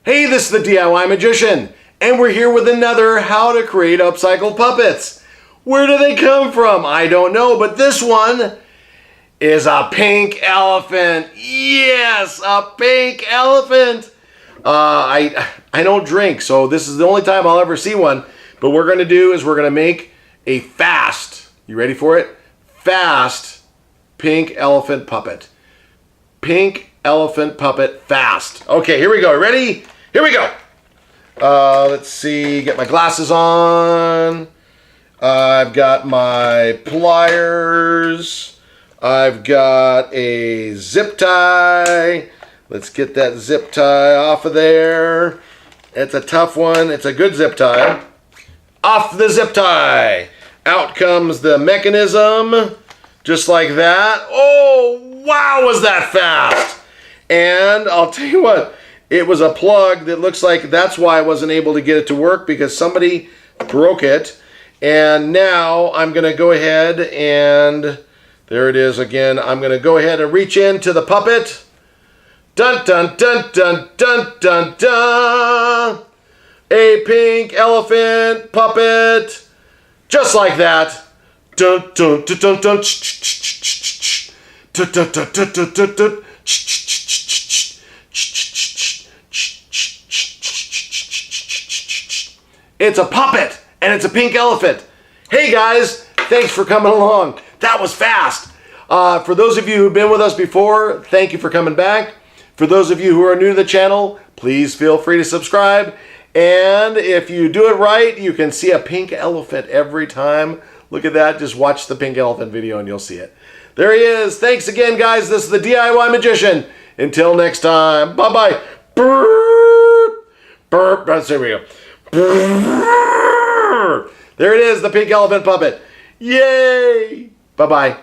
Hey, this is the DIY Magician, and we're here with another how to create upcycled puppets. Where do they come from? I don't know, but this one is a pink elephant. Yes, a pink elephant. I don't drink, so this is the only time I'll ever see one. But what we're going to do is we're going to make a fast, you ready for it? Fast pink elephant puppet. Pink elephant puppet fast. Okay, here we go. Ready? Here we go. Let's see. Get my glasses on. I've got my pliers. I've got a zip tie. Let's get that zip tie off of there. It's a tough one. It's a good zip tie. Off the zip tie. Out comes the mechanism. Just like that. Oh, wow, was that fast. And I'll tell you what, it was a plug that looks like that's why I wasn't able to get it to work, because somebody broke it. And now I'm going to go ahead and, there it is again, I'm going to go ahead and reach into the puppet. Dun, dun, dun, dun, dun, dun, dun. A pink elephant puppet. Just like that. Dun, dun, dun, dun, dun. Dun, dun, dun, dun, dun, dun, dun. It's a puppet, and it's a pink elephant. Hey guys, thanks for coming along. That was fast. For those of you who've been with us before, thank you for coming back. For those of you who are new to the channel, please feel free to subscribe. And if you do it right, you can see a pink elephant every time. Look at that. Just watch the pink elephant video and you'll see it. There he is. Thanks again, guys. This is the DIY Magician. Until next time. Bye-bye. Burp. Burp. There we go. There it is, the pink elephant puppet. Yay! Bye-bye.